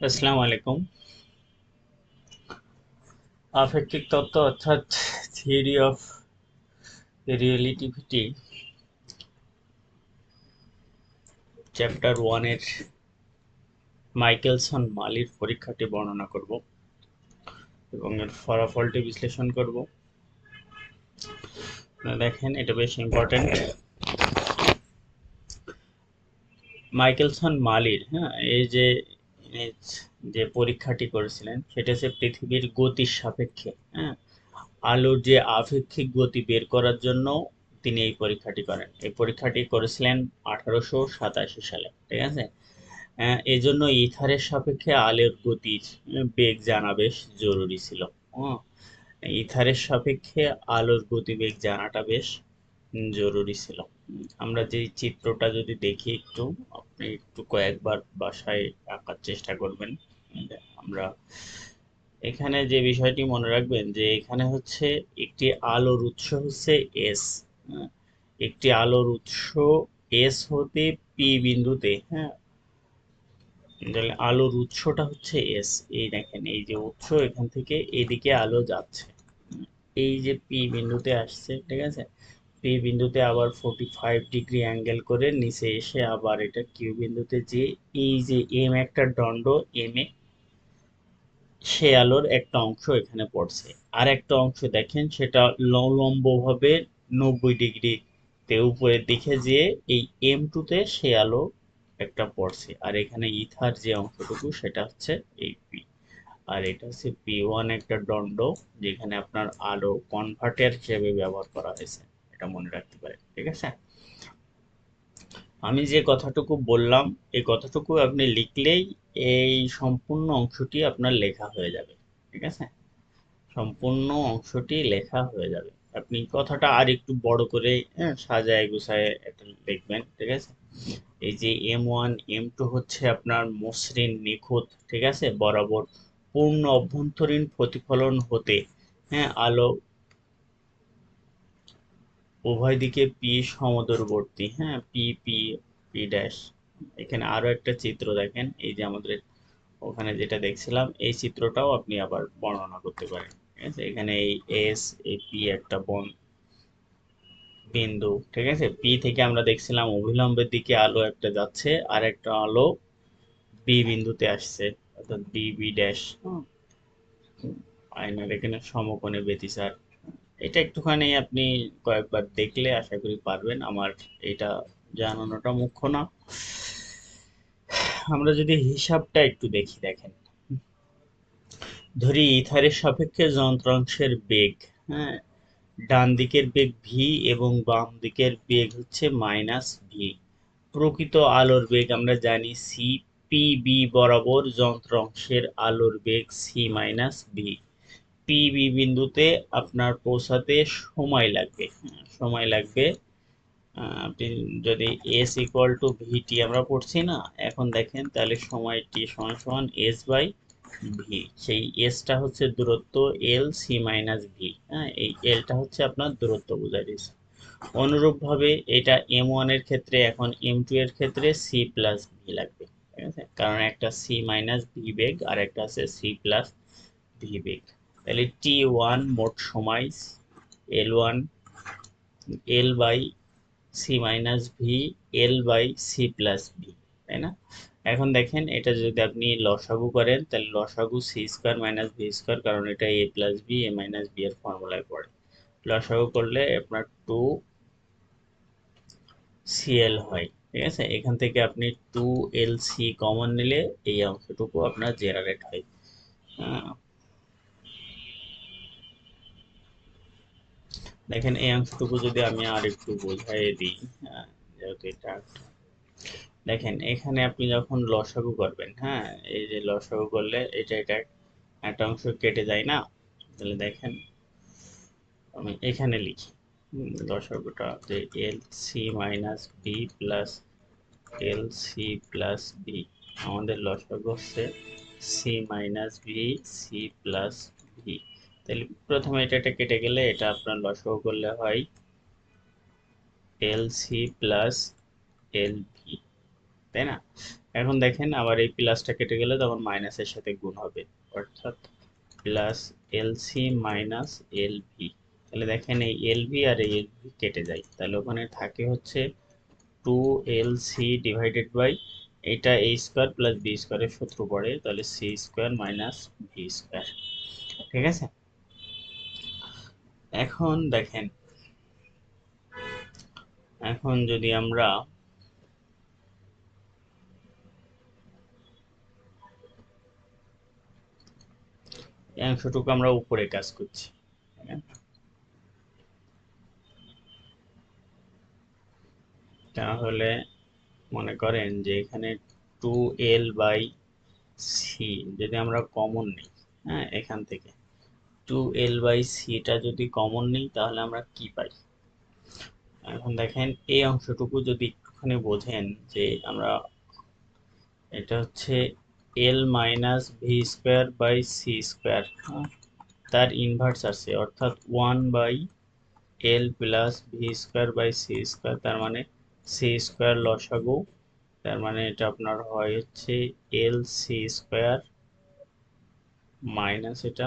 আসসালামু আলাইকুম। আপেক্ষিক তত্ত্ব অর্থাৎ থিওরি অফ রিলেটিভিটি চ্যাপ্টার 1 এর মাইকেলসন মালির পরীক্ষাটি বর্ণনা করব এবং এর ফলাফলটি বিশ্লেষণ করব। দেখেন, এটা বেশ ইম্পর্টেন্ট। মাইকেলসন মালির, এই যে ইনি যে পরীক্ষাটি করেছিলেন সেটা হচ্ছে পৃথিবীর গতির সাপেক্ষে আলোর যে আপেক্ষিক গতি বের করার জন্য তিনি এই পরীক্ষাটি করেন। এই পরীক্ষাটি করেছিলেন 1887 সালে, ঠিক আছে। এই জন্য ইথারের সাপেক্ষে আলোর গতির বেগ জানা বেশ জরুরি ছিল। হ্যাঁ, ইথারের সাপেক্ষে আলোর গতিবেগ জানাটা বেশ জরুরি ছিল। আমরা যে চিত্রটা যদি দেখি একটু, আপনি একটু কয়েকবার বাসায় আঁকার চেষ্টা করবেন। আমরা এখানে যে বিষয়টি মনে রাখবেন যে এখানে হচ্ছে একটি আলোর উৎস হচ্ছে এস। একটি আলোর উৎস এস হতে পি বিন্দুতে, তাহলে আলোর উৎসটা হচ্ছে এস। এই দেখেন, এই যে উৎস, এখান থেকে এদিকে আলো যাচ্ছে, এই যে পি বিন্দুতে আসছে, ঠিক আছে। পি বিন্দুতে আবার 45 ডিগ্রি অ্যাঙ্গেল করে নিচে এসে আবার এটা কিউ বিন্দুতে, যে এই যে এম একটা দণ্ড, এম এ সে আলোর একটা অংশ এখানে পড়ছে। আর একটা অংশ দেখেন, সেটা লম্বভাবে 90 ডিগ্রিতে উপরের দিকে, যে এই এম টুতে সে আলো একটা পড়ছে। আর এখানে ইথার যে অংশটুকু সেটা হচ্ছে এই পি। আর এটা হচ্ছে পি ওয়ান একটা দণ্ড, যেখানে আপনার আলো কনভার্টার হিসেবে ব্যবহার করা হয়েছে। এটা মনে রাখতে পারেন, ঠিক আছে। আমি যে কথাটুকু বললাম, এই কথাটুকু আপনি লিখলেই এই সম্পূর্ণ অংশটি আপনার লেখা হয়ে যাবে, ঠিক আছে। সম্পূর্ণ অংশটি লেখা হয়ে যাবে। আপনি কথাটা আর একটু বড় করে সাজায় গুছায় এটা লিখবেন, ঠিক আছে। এই যে এম ওয়ান এম টু হচ্ছে আপনার মসৃণ নিখুঁত, ঠিক আছে, বরাবর পূর্ণ অভ্যন্তরীণ প্রতিফলন হতে আলো উভয় দিকে পি সমদূরবর্তী, পি পি পি ড্যাশ। এখানে আরো একটা চিত্র দেখেন, এই যে আমাদের ওখানে যেটা দেখছিলাম, এই চিত্রটাও আপনি আবার বর্ণনা করতে পারেন, ঠিক আছে। এখানে এই এস, এই পি একটা বিন্দু, ঠিক আছে। পি থেকে আমরা দেখছিলাম অভিলম্বের দিকে আলো একটা যাচ্ছে, আর একটা আলো বি বিন্দুতে আসছে, অর্থাৎ বি বি ড্যাশ। আয়নার এখানে সমকোণে ব্যতিচার। এটা একটুখানি আপনি কয়েকবার দেখলে আশা করি পারবেন। আমার এটা জানানোটা মুখ্য না। আমরা যদি হিসাবটা একটু দেখি, দেখেন, ধরি ইথারের সাপেক্ষে যন্ত্রাংশের বেগ, হ্যাঁ, ডান দিকের বেগ ভি এবং বাম দিকের বেগ হচ্ছে মাইনাস ভি। প্রকৃত আলোর বেগ আমরা জানি সি। পি বি বরাবর যন্ত্রাংশের আলোর বেগ C minus V. P B বিন্দুতে আপনার পৌঁছাতে সময় লাগবে, সময় লাগবে। আপনি যদি এস ইকুয়াল টু ভিটি আমরা পড়ছি না, এখন দেখেন তাহলে সময় টি সমান সমান এস বাই ভি। সেই এসটা হচ্ছে দূরত্ব এল সি মাইনাস ভি, এই এলটা হচ্ছে আপনার দূরত্ব বোঝায় দিচ্ছে। অনুরূপভাবে এটা এম ওয়ান এর ক্ষেত্রে, এখন এম টু এর ক্ষেত্রে সি প্লাস ভি লাগবে, ঠিক আছে, কারণ একটা সি মাইনাস ভি বেগ আর একটা আছে সি প্লাস ভি বেগ। তাহলে টি ওয়ান মোট সময় L one L by C minus V L by C plus V, তাই না। এখন দেখেন, এটা যদি আপনি লসাগু করেন তাহলে লসাগু C square minus V square, কারণ এটা A plus B A minus B এর ফর্মুলায় পড়ে। লসাগু করলে আপনার টু সিএল হয়, ঠিক আছে। এখান থেকে আপনি টু এল সি কমন নিলে এই অংশটুকু আপনার জেনারেট হয়। দেখেন, এই অংশটুকু যদি আমি আর একটু বোঝাই দিই, যেহেতু এটা দেখেন, এখানে আপনি যখন লসাগু করবেন, এই যে লসাগু করলে এটা এটা একটা অংশ কেটে যায় না। তাহলে দেখেন, আমি এখানে লিখি লসাগুটা, যে L C minus B plus L C plus B. আমাদের লসাগু হচ্ছে C minus B C plus B. তাহলে প্রথমে এটা কেটে গেলে এটা আপনার লসাগু করলে হয় L C plus L V, তাই না। এখন দেখেন আবার এই প্লাসটা কেটে গেলে তখন মাইনাসের সাথে গুণ হবে, অর্থাৎ প্লাস এলসি মাইনাস এলভি। তাহলে দেখেন এই এলভি আর এই এলভি কেটে যায়, তাহলে ওখানে থাকে হচ্ছে 2LC ডিভাইডেড বাই এটা a স্কয়ার প্লাস b স্কয়ারের সূত্র পড়ে, তাহলে c square minus b square. ঠিক আছে, এখন দেখেন, এখন যদি আমরা এই অংশটুকু আমরা উপরে কাজ করছি, তাহলে মনে করেন যে এখানে 2L বাই সি যদি আমরা কমন নিই, হ্যাঁ এখান থেকে 2L বাই সিটা যদি কমন নিই তাহলে আমরা কি পাই? এখন দেখেন এই অংশটুকু যদি একটুখানি বোঝেন যে আমরা এটা হচ্ছে L minus V square by C square, তার ইনভার্স আছে, অর্থাৎ 1 by L plus V square by C square, তার মানে সি স্কোয়ার লসাগু, তার মানে এটা আপনার হয় হচ্ছে এল সি স্কোয়ার মাইনাস এটা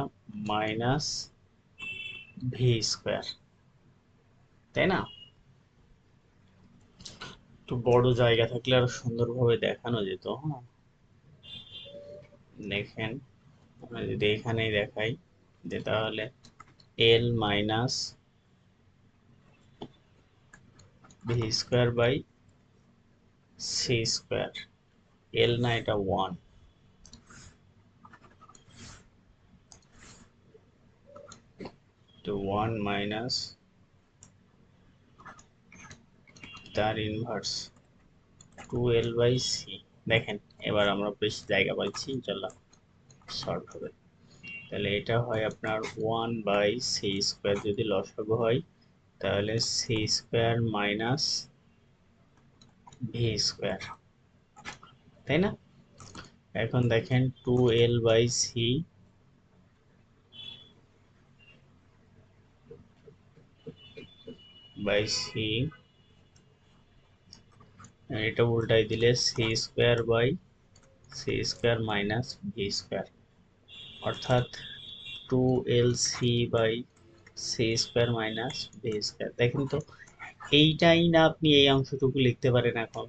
মাইনাস ভি স্কোয়ার, তাই না? একটু বড় জায়গা থাকলে আরো সুন্দরভাবে দেখানো যেত। হ্যাঁ দেখেন, আমরা যদি এখানেই দেখাই যে তাহলে L minus V square by C square, L না এটা 1, তো 1 মাইনাস তার ইনভার্স 2L বাই সি। দেখেন এবার আমরা বেশ জায়গা পাচ্ছি, চলো শর্ট হবে। তাহলে এটা হয় আপনার 1 বাই সি স্কোয়ার, যদি লসাগু হয় তাহলে C square minus V square, তাই না? এখন দেখেন 2L by C by C, এটা উল্টাই দিলে C square by C square minus V square, অর্থাৎ 2LC by C square minus V square. দেখেন তো এইটাই না আপনি এই অংশটুকু লিখতে পারেন এখন।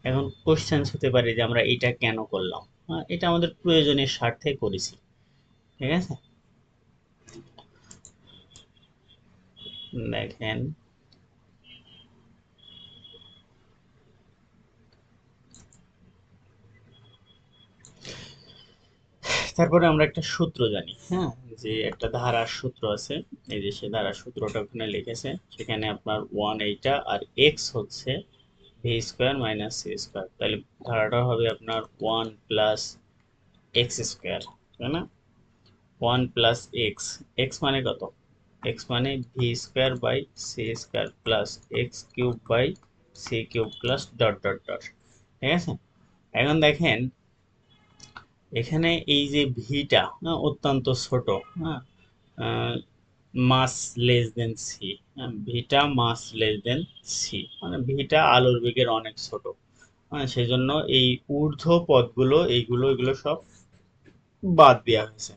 এখন কোশ্চেন হতে পারে যে আমরা এটা কেন করলাম, হ্যাঁ এটা আমাদের প্রয়োজনের স্বার্থে করেছি, ঠিক আছে? দেখেন তারপরে আমরা একটা সূত্র জানি, হ্যাঁ যে একটা ধারার সূত্র আছে, এই যে সে ধারার সূত্রটা ওখানে লিখেছে, সেখানে আপনার 1 এইটা আর এক্স হচ্ছে V square minus C square, তাহলে ধারাটা হবে আপনার 1 প্লাস এক্স স্কোয়ার, তাই না? 1 প্লাস এক্স, এক্স মানে কত? এক্স মানে V square by C square plus X cube by C cube plus dot dot dot, ঠিক আছে? এখন দেখেন এখানে এই যে ভিটা অত্যন্ত ছোট, হ্যাঁ মাস লেস দেন সি, ভিটা মাস লেস দেন সি, মানে ভিটা আলোর বেগের অনেক ছোট, হ্যাঁ সেই জন্য এই ঊর্ধ্ব পদগুলো এইগুলো এগুলো সব বাদ দেওয়া হয়েছে।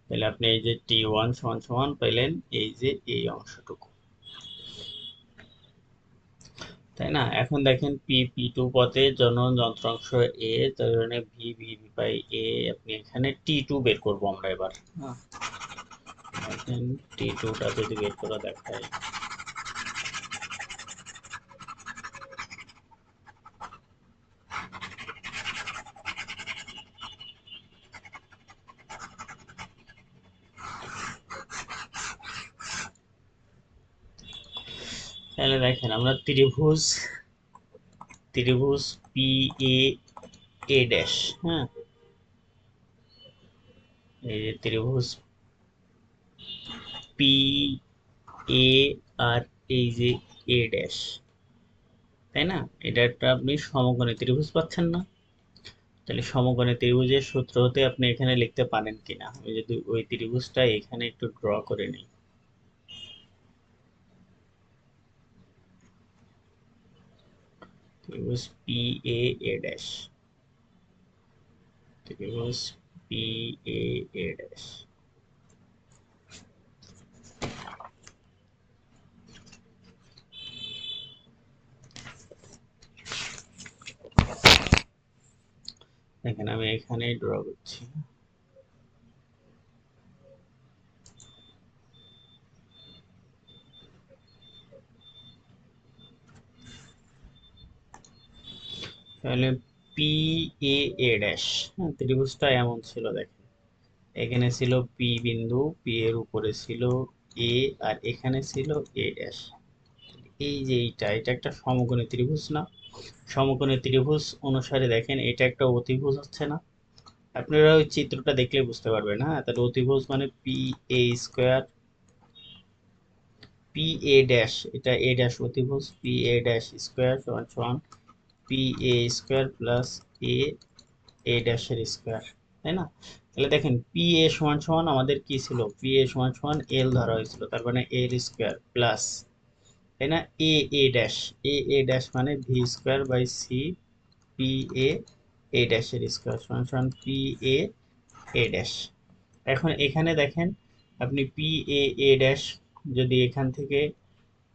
তাহলে আপনি এই যে T1 সমান সমান পেলেন এই যে এই অংশটুকু, তাই না? এখন দেখেন P2 পথে যন্ত্রাংশ এ, তার মানে ভি বাই এ, আপনি এখানে T2 বের করবো আমরা এবার, হ্যাঁ দেখেন T2টা যদি বের করে দেখাই, তাহলে দেখেন আমরা ত্রিভুজ পি এ এ ড্যাশ, হ্যাঁ এই যে ত্রিভুজ পি এ আর এই যে এ ড্যাশ, তাই না? এটা একটা আপনি সমকোণী ত্রিভুজ পাচ্ছেন না? তাহলে সমকোণী ত্রিভুজের সূত্র হতে আপনি এখানে লিখতে পারেন কিনা, আমি যদি ওই ত্রিভুজটা এখানে একটু ড্র করে নিই, ত্রিভুজ পি এ এ ড্যাশ, ত্রিভুজ পি এ এ ড্যাশ। দেখেন আমি এখানেই ড্র করছি। তাহলে পি এ এ ড্যাশ, ত্রিভুজটা এমন ছিল দেখেন, এখানে ছিল পি বিন্দু, পি এর উপরে ছিল এ, আর এখানে ছিল এ ড্যাশ। এই যে এটা একটা সমকোণী ত্রিভুজ না? সমকোণী ত্রিভুজ অনুসারে দেখেন এটা একটা অতিভুজ হচ্ছে না? আপনারা ওই চিত্রটা দেখলে বুঝতে পারবেন। হ্যাঁ, তাহলে অতিভুজ মানে P A square, P a dash, এটা এ ড্যাশ অতিভুজ, পি এ ড্যাশ স্কোয়ার সমান সমান P A square plus A A ড্যাশের স্কোয়ার, তাই না? তাহলে দেখেন পি এ সমান সমান আমাদের কি ছিল, পি এ সমান সমান এল ধরা হয়েছিল, তার মানে এল স্কোয়ার প্লাস, তাই না, A A dash, A A dash মানে V square by C P A A ড্যাশের স্কোয়ার সমান সমান পি এ এ ড্যাশ। এখন এখানে দেখেন আপনি পি এ এ ড্যাশ যদি এখান থেকে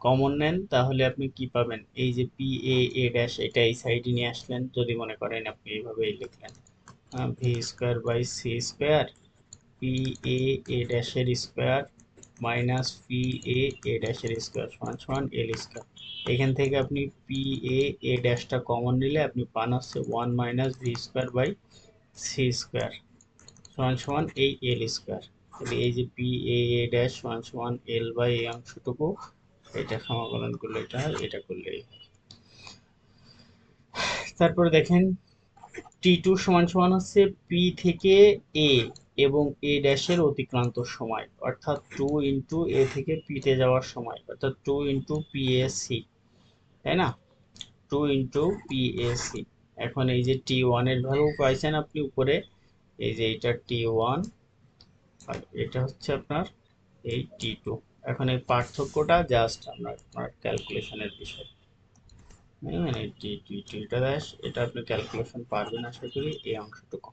কমন নেন তাহলে আপনি কি পাবেন, এই যে পি এ এ ড্যাশ এটা এই সাইডে নিয়ে আসলেন, যদি মনে করেন আপনি এইভাবেই লিখলেন V square by C square P A A ড্যাশের square minus P A A ড্যাশের স্কোয়ার সমান সমান এল স্কোয়ার। এখান থেকে আপনি পি এ এ ড্যাশটা কমন নিলে আপনি পান হচ্ছে one minus V square by C square সমান সমান এই এল স্কোয়ার। তাহলে এই যে পি এ এ ড্যাশ সমান সমান এল বাই এই অংশটুকু, এটা সমাকলন করলে এটা হয়, এটা করলে তারপরে দেখেন টি টু সমান সমান হচ্ছে পি থেকে এ এবং এ ড্যাশের অতিক্রান্ত সময়, অর্থাৎ টু ইন্টু এ থেকে পি তে যাওয়ার সময়, অর্থাৎ two into P A C, তাই না, two into P A C. এখন এই যে টি ওয়ান এর ভ্যালু পাইছেন আপনি উপরে, এই যে এটা টি ওয়ান আর এটা হচ্ছে আপনার এই টি টু। এখন এই পার্থক্যটা জাস্ট আপনার ক্যালকুলেশনের বিষয়, মানে টি টি টিটা ড্যাশ এটা আপনি ক্যালকুলেশন পারবেন আশা করি এই অংশটুকু।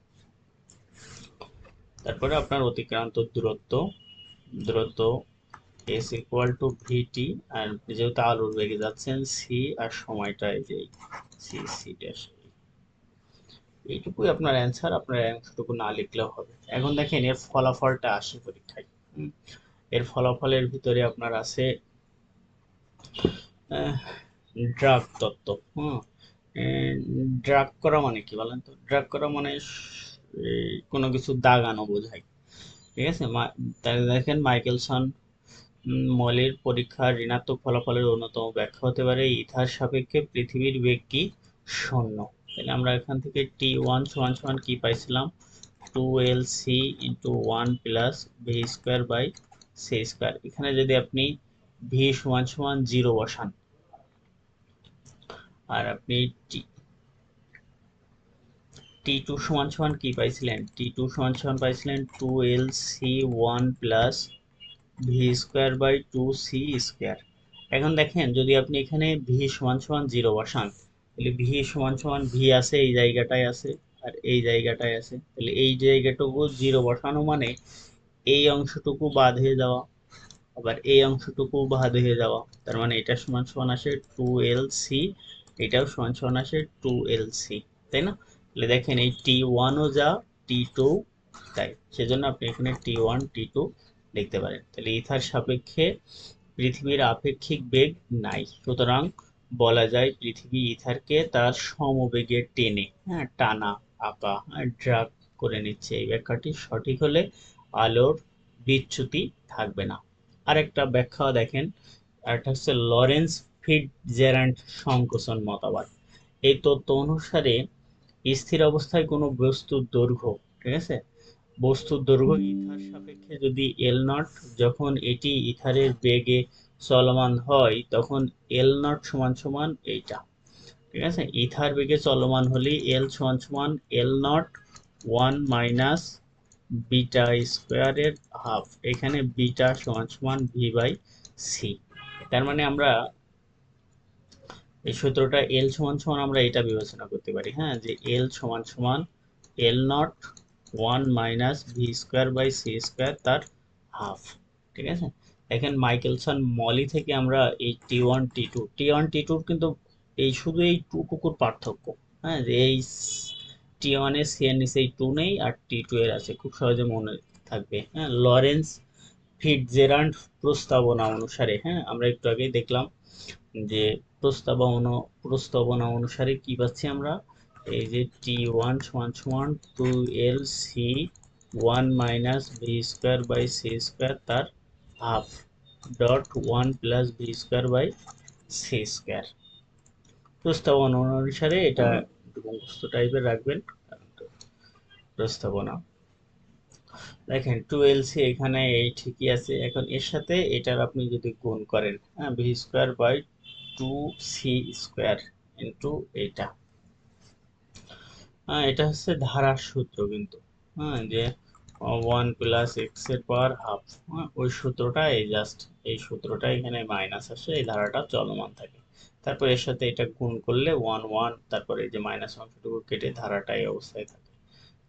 তারপরে আপনার অতিক্রান্ত দূরত্ব, দূরত্ব এস ইকুয়াল টু ভিটি, আর যেহেতু আলোর বেগে যাচ্ছেন সি, আর সময়টা এই যে সি সি ড্যাশ, এইটুকুই আপনার অ্যান্সার, আপনার অংশটুকু না লিখলেও হবে। এখন দেখেন এর ফলাফলটা আসে পরীক্ষায়। এর ফলাফলের ভিতরে আপনার আছে ড্রাগ তত্ত্ব। হুম, ড্রাগ করা মানে কি বলেন তো? ড্রাগ করা মানে কোনো কিছু দাগানো বোঝায়, ঠিক আছে? তাহলে দেখেন মাইকেলসন মৌলের পরীক্ষার ঋণাত্মক ফলাফলের অন্যতম ব্যাখ্যা হতে পারে ইথার সাপেক্ষে পৃথিবীর বেগ কি শূন্য। তাহলে আমরা এখান থেকে টি ওয়ান সমান সমান কি পাইছিলাম, two L C into one plus V square by C square. এখানে যদি আপনি ভি সমান সমান জিরো বসান, আর আপনি টি টি টু সমান সমান কি পাইছিলেন, টি টু সমান সমান পাইছিলেন two L C one plus V square by two C square. এখন দেখেন যদি আপনি এখানে ভি সমান সমান জিরো বসান, তাহলে ভি সমান সমান ভি আছে এই জায়গাটায় আছে, আর এই জায়গাটায় আছে, তাহলে এই জায়গাটুকু জিরো বসানো মানে এই অংশটুকু বাদ হয়ে যাওয়া, আবার এই অংশটুকু বাদ হয়ে যাওয়া, তার মানে এটা সমান সমান আসে টু এল সি, এটাও সমান সমান আসে টু এল সি, তাই না? তাহলে দেখেন এই টি ওয়ানও যা, টি টু তাই, সেজন্য আপনি এখানে টি ওয়ান টি টু লিখতে পারেন। তাহলে ইথার সাপেক্ষে পৃথিবীর আপেক্ষিক বেগ নাই, সুতরাং বলা যায় পৃথিবী ইথারকে তার সমবেগে টেনে, হ্যাঁ, টানা আঁকা ড্রাগ করে নিচ্ছে। এই ব্যাখ্যাটি সঠিক হলে আলোর বিচ্যুতি থাকবে না। আরেকটা ব্যাখ্যা দেখেন, আরেকটা হচ্ছে লরেন্স ফিটজেরাল্ড সংকোচন মতবাদ। এই তত্ত্ব অনুসারে স্থির অবস্থায় কোনো বস্তুর দৈর্ঘ্য, ঠিক আছে, বস্তুর দৈর্ঘ্য ইথার সাপেক্ষে যদি এল নট, যখন এটি ইথারের বেগে চলমান হয় তখন এল নট সমান সমান এইটা, ঠিক আছে, ইথার বেগে চলমান হলে এল সমান সমান এল নট ওয়ান মাইনাস বিটা স্কোয়ারের হাফ, এখানে বিটা সমান সমান ভি বাই সি। তার মানে আমরা এই সূত্রটা এল সমান সমান আমরা এটা বিবেচনা করতে পারি, হ্যাঁ, যে এল সমান সমান এল নট 1 - v² / c² তার হাফ। ঠিক আছে, এখন মাইকেলসন মলি থেকে আমরা এই টি ওয়ান টি টুর কিন্তু এই শুধু এই টুকুর পার্থক্য, হ্যাঁ, যে এই টি1 এর সি এর নিচে এই টু নেই আর টি2 এর আছে, খুব সহজে মনে থাকবে। হ্যাঁ, লরেন্স ফিটজেরাল্ড প্রস্তাবনা অনুসারে, হ্যাঁ, আমরা একটু আগেই দেখলাম যে প্রস্তাবনা অনুসারে কি পাচ্ছি আমরা, এই যে টি1 সমান সমান 2lc 1 - v² / c² তার হাফ ডট 1 + v² / c²। প্রস্তাবনা অনুসারে এটা একটু মুখস্থ টাইপের রাখবেন। প্রস্তাবনা দেখেন 2lc এখানে এই ঠিকই আছে, এখন এর সাথে এটার আপনি যদি গুণ করেন, হ্যাঁ, v² / 2c² ইন্টু এটা, হ্যাঁ, এটা হচ্ছে ধারার সূত্র কিন্তু, হ্যাঁ, যে 1 + x² হ্যাঁ, ওই সূত্রটা এই জাস্ট এই সূত্রটা এখানে মাইনাস আসে, এই ধারাটা চলমান থাকে। তারপর এর সাথে এটা গুণ করলে 1 1, তারপরে এই যে মাইনাস অংশটুকু কেটে ধারাটা এই অবস্থায় থাকে।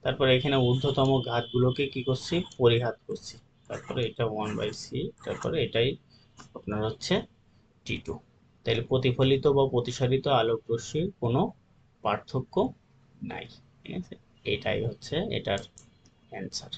তারপরে এখানে ঊর্ধ্বতম ঘাতগুলোকে কি করছি, পরিঘাত করছি। তারপরে এটা 1/c, তারপরে এটাই আপনার হচ্ছে টি2। তাহলে প্রতিফলিত বা প্রতিসারিত আলোক রশ্মির কোনো পার্থক্য নাই। ঠিক আছে, এটাই হচ্ছে এটার অ্যান্সার।